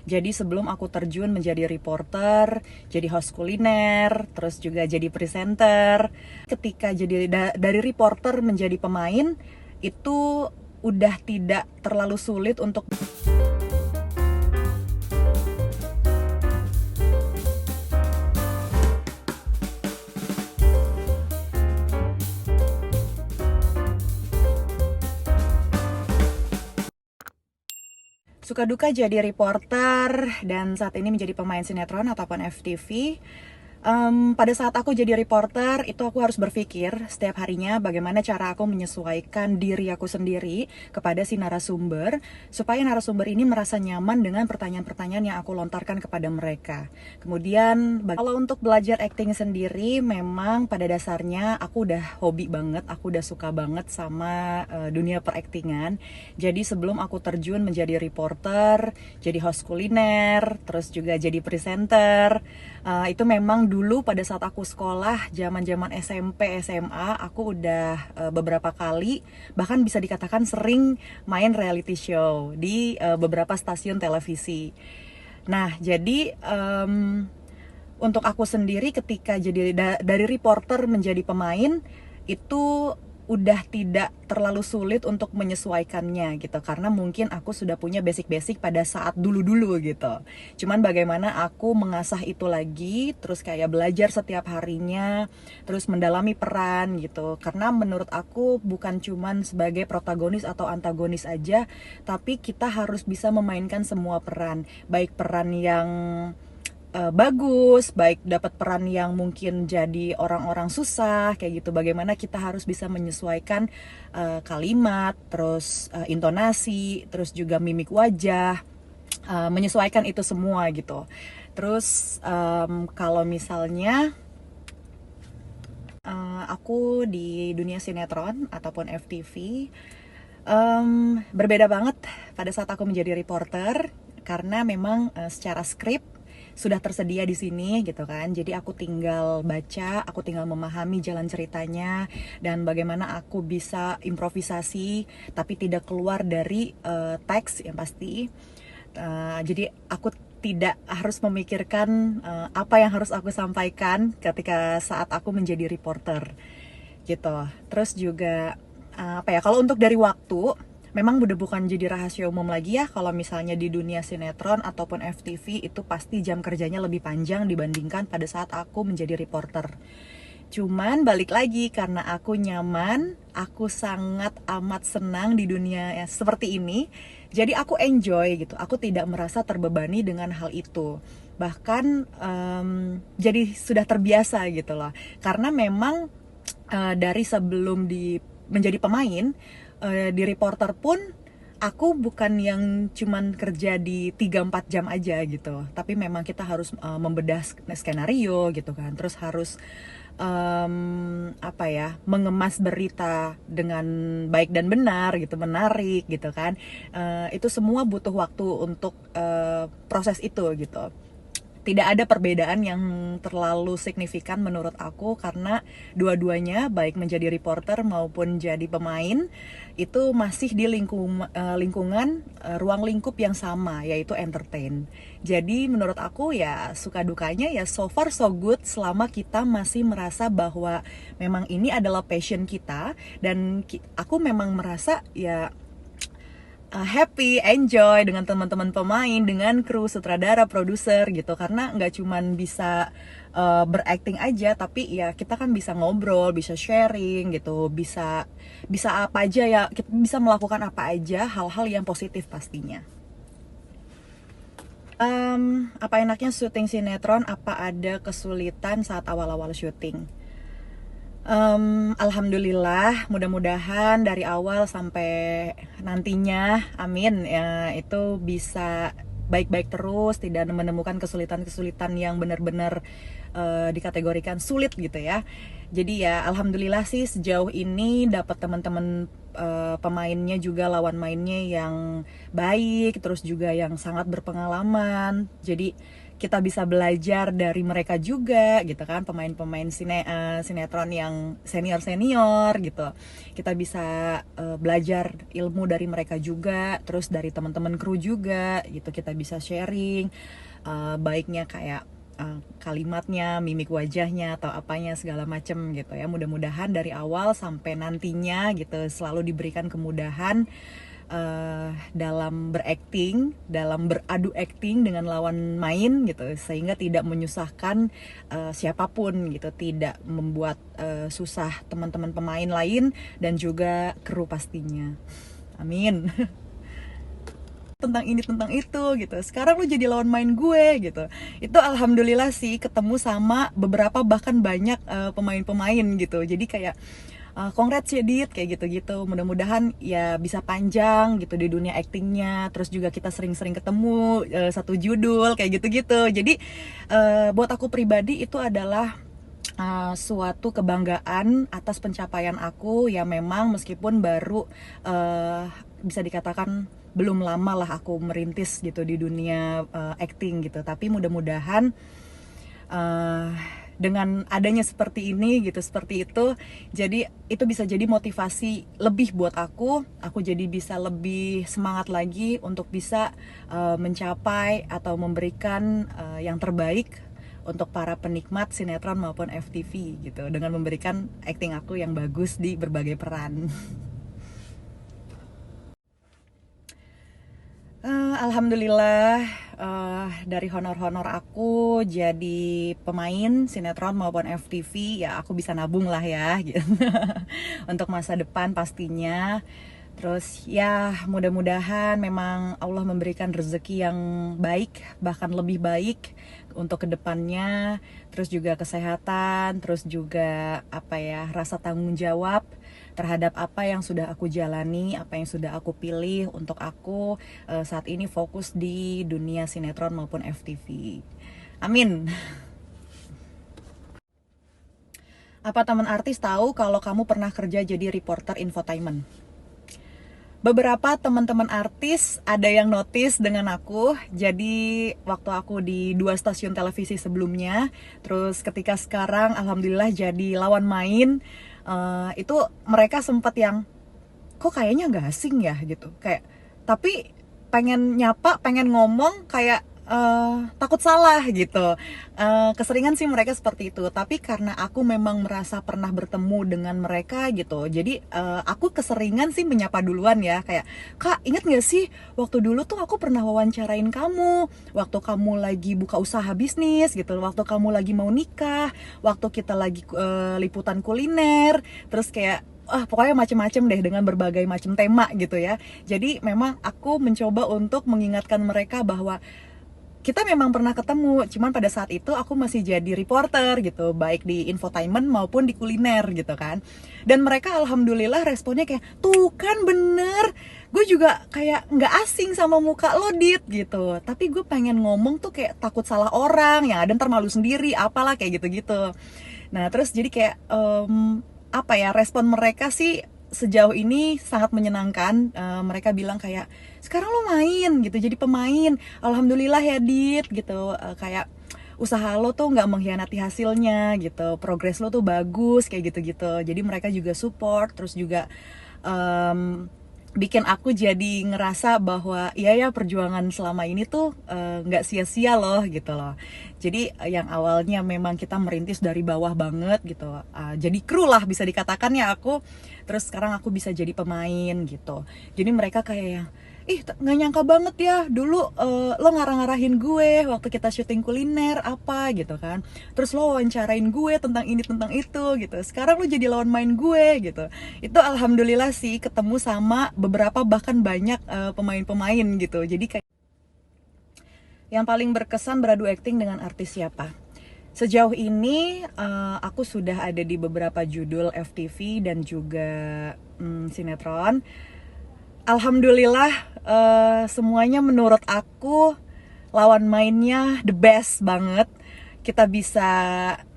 Jadi sebelum aku terjun menjadi reporter, jadi host kuliner, terus juga jadi presenter, ketika jadi dari reporter menjadi pemain, itu udah tidak terlalu sulit untuk suka duka jadi reporter dan saat ini menjadi pemain sinetron ataupun FTV. Pada saat aku jadi reporter, itu aku harus berpikir setiap harinya bagaimana cara aku menyesuaikan diri aku sendiri kepada si narasumber, supaya narasumber ini merasa nyaman dengan pertanyaan-pertanyaan yang aku lontarkan kepada mereka. Kemudian, kalau untuk belajar acting sendiri, memang pada dasarnya aku udah hobi banget, aku udah suka banget sama dunia peraktingan. Jadi sebelum aku terjun menjadi reporter, jadi host kuliner, terus juga jadi presenter, itu memang dulu pada saat aku sekolah, zaman-zaman SMP, SMA, aku udah beberapa kali, bahkan bisa dikatakan sering main reality show di beberapa stasiun televisi. Nah, jadi untuk aku sendiri ketika jadi dari reporter menjadi pemain, itu udah tidak terlalu sulit untuk menyesuaikannya gitu, karena mungkin aku sudah punya basic-basic pada saat dulu-dulu gitu. Cuman bagaimana aku mengasah itu lagi, terus kayak belajar setiap harinya, terus mendalami peran gitu, karena menurut aku bukan cuman sebagai protagonis atau antagonis aja, tapi kita harus bisa memainkan semua peran, baik peran yang bagus, baik dapat peran yang mungkin jadi orang-orang susah kayak gitu. Bagaimana kita harus bisa menyesuaikan kalimat, terus intonasi, terus juga mimik wajah, menyesuaikan itu semua gitu. Terus kalau misalnya aku di dunia sinetron ataupun FTV, berbeda banget pada saat aku menjadi reporter, karena memang secara skrip sudah tersedia di sini gitu kan. Jadi aku tinggal baca, aku tinggal memahami jalan ceritanya dan bagaimana aku bisa improvisasi tapi tidak keluar dari teks yang pasti. Jadi aku tidak harus memikirkan apa yang harus aku sampaikan ketika saat aku menjadi reporter gitu. Terus juga apa ya, kalau untuk dari waktu, memang udah bukan jadi rahasia umum lagi ya kalau misalnya di dunia sinetron ataupun FTV itu pasti jam kerjanya lebih panjang dibandingkan pada saat aku menjadi reporter. Cuman balik lagi, karena aku nyaman, aku sangat amat senang di dunia ya, seperti ini. Jadi aku enjoy gitu, aku tidak merasa terbebani dengan hal itu. Bahkan jadi sudah terbiasa gitu loh. Karena memang dari sebelum menjadi pemain, di reporter pun aku bukan yang cuman kerja di 3-4 jam aja gitu, tapi memang kita harus membedah skenario gitu kan, terus harus apa ya, mengemas berita dengan baik dan benar gitu, menarik gitu kan. Itu semua butuh waktu untuk proses itu gitu. Tidak ada perbedaan yang terlalu signifikan menurut aku, karena dua-duanya baik menjadi reporter maupun jadi pemain itu masih di lingkungan ruang lingkup yang sama, yaitu entertain. Jadi menurut aku ya suka dukanya ya so far so good, selama kita masih merasa bahwa memang ini adalah passion kita, dan aku memang merasa ya happy, enjoy dengan teman-teman pemain, dengan kru, sutradara, produser gitu. Karena nggak cuman bisa berakting aja, tapi ya kita kan bisa ngobrol, bisa sharing gitu, bisa bisa apa aja ya, kita bisa melakukan apa aja, hal-hal yang positif pastinya. Apa enaknya syuting sinetron? Apa ada kesulitan saat awal-awal syuting? Alhamdulillah, mudah-mudahan dari awal sampai nantinya, amin ya, itu bisa baik-baik terus, tidak menemukan kesulitan-kesulitan yang benar-benar dikategorikan sulit gitu ya. Jadi ya alhamdulillah sih sejauh ini dapat teman-teman pemainnya juga, lawan mainnya yang baik, terus juga yang sangat berpengalaman. Jadi kita bisa belajar dari mereka juga gitu kan, pemain-pemain sinetron yang senior gitu. Kita bisa belajar ilmu dari mereka juga, terus dari teman-teman kru juga gitu. Kita bisa sharing baiknya kayak kalimatnya, mimik wajahnya atau apanya segala macem gitu ya. Mudah-mudahan dari awal sampai nantinya gitu selalu diberikan kemudahan dalam berakting, dalam beradu akting dengan lawan main gitu, sehingga tidak menyusahkan siapapun gitu, tidak membuat susah teman-teman pemain lain dan juga kru pastinya. Amin. Tentang ini tentang itu gitu, sekarang lu jadi lawan main gue gitu. Itu alhamdulillah sih ketemu sama beberapa bahkan banyak pemain-pemain gitu, jadi kayak congrats ya Dit, kayak gitu-gitu. Mudah-mudahan ya bisa panjang gitu di dunia aktingnya. Terus juga kita sering-sering ketemu satu judul kayak gitu-gitu. Jadi buat aku pribadi itu adalah suatu kebanggaan atas pencapaian aku ya. Memang meskipun baru bisa dikatakan belum lama lah aku merintis gitu di dunia acting gitu, tapi mudah-mudahan dengan adanya seperti ini gitu, seperti itu, jadi itu bisa jadi motivasi lebih buat aku jadi bisa lebih semangat lagi untuk bisa mencapai atau memberikan yang terbaik untuk para penikmat sinetron maupun FTV gitu, dengan memberikan acting aku yang bagus di berbagai peran. Alhamdulillah dari honor-honor aku jadi pemain sinetron maupun FTV ya aku bisa nabung lah ya gitu. Untuk masa depan pastinya. Terus ya mudah-mudahan memang Allah memberikan rezeki yang baik, bahkan lebih baik untuk kedepannya. Terus juga kesehatan, terus juga apa ya, rasa tanggung jawab terhadap apa yang sudah aku jalani, apa yang sudah aku pilih untuk aku saat ini fokus di dunia sinetron maupun FTV. Amin. Apa teman artis tahu kalau kamu pernah kerja jadi reporter infotainment? Beberapa teman-teman artis ada yang notice dengan aku. Jadi waktu aku di 2 stasiun televisi sebelumnya, terus ketika sekarang alhamdulillah jadi lawan main, itu mereka sempat yang kok kayaknya nggak asing ya gitu, kayak tapi pengen nyapa, pengen ngomong kayak takut salah gitu. Keseringan sih mereka seperti itu, tapi karena aku memang merasa pernah bertemu dengan mereka gitu, jadi aku keseringan sih menyapa duluan ya, kayak Kak, inget gak sih waktu dulu tuh aku pernah wawancarain kamu waktu kamu lagi buka usaha bisnis gitu, waktu kamu lagi mau nikah, waktu kita lagi liputan kuliner, terus kayak pokoknya macem-macem deh dengan berbagai macam tema gitu ya. Jadi memang aku mencoba untuk mengingatkan mereka bahwa kita memang pernah ketemu, cuman pada saat itu aku masih jadi reporter gitu, baik di infotainment maupun di kuliner gitu kan. Dan mereka alhamdulillah responnya kayak, tuh kan bener, gue juga kayak nggak asing sama muka lo Dit gitu, tapi gue pengen ngomong tuh kayak takut salah orang, yang ada ntar malu sendiri, apalah kayak gitu-gitu. Nah terus jadi kayak apa ya, respon mereka sih sejauh ini sangat menyenangkan. Mereka bilang kayak sekarang lo main gitu, jadi pemain, alhamdulillah ya Dit gitu. Kayak usaha lo tuh nggak mengkhianati hasilnya gitu, progres lo tuh bagus kayak gitu-gitu. Jadi mereka juga support, terus juga bikin aku jadi ngerasa bahwa iya ya, perjuangan selama ini tuh nggak sia-sia loh gitu loh. Jadi yang awalnya memang kita merintis dari bawah banget gitu, jadi kru lah bisa dikatakan ya aku, terus sekarang aku bisa jadi pemain gitu. Jadi mereka kayak yang nggak nyangka banget ya dulu lo ngarah-ngarahin gue waktu kita syuting kuliner apa gitu kan, terus lo wawancarain gue tentang ini tentang itu gitu, sekarang lo jadi lawan main gue gitu. Itu alhamdulillah sih ketemu sama beberapa bahkan banyak pemain-pemain gitu. Jadi kayak yang paling berkesan beradu akting dengan artis siapa? Sejauh ini aku sudah ada di beberapa judul FTV dan juga sinetron. Alhamdulillah semuanya menurut aku lawan mainnya the best banget. Kita bisa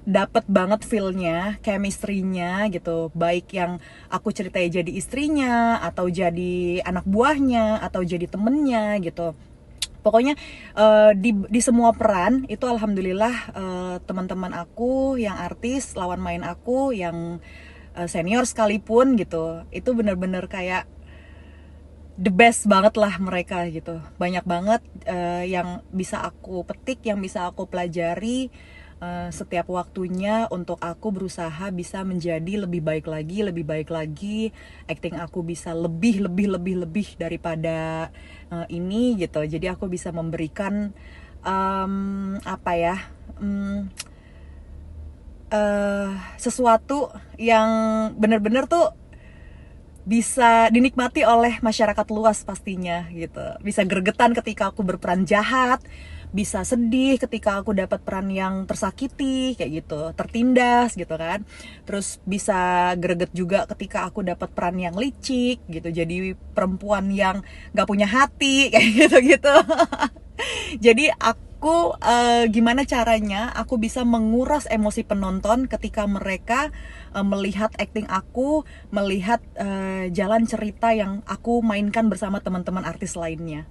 dapet banget feel-nya, chemistry-nya gitu. Baik yang aku ceritain jadi istrinya, atau jadi anak buahnya, atau jadi temennya gitu. Pokoknya di semua peran itu alhamdulillah teman-teman aku yang artis, lawan main aku yang senior sekalipun gitu, itu bener-bener kayak the best banget lah mereka gitu. Banyak banget yang bisa aku petik, yang bisa aku pelajari setiap waktunya untuk aku berusaha bisa menjadi lebih baik lagi, lebih baik lagi. Acting aku bisa lebih daripada ini gitu. Jadi aku bisa memberikan apa ya? Sesuatu yang bener-bener tuh bisa dinikmati oleh masyarakat luas pastinya gitu. Bisa gregetan ketika aku berperan jahat, bisa sedih ketika aku dapat peran yang tersakiti kayak gitu, tertindas gitu kan. Terus bisa greget juga ketika aku dapat peran yang licik gitu, jadi perempuan yang gak punya hati kayak gitu-gitu. Jadi aku gimana caranya aku bisa menguras emosi penonton ketika mereka melihat acting aku, melihat jalan cerita yang aku mainkan bersama teman-teman artis lainnya.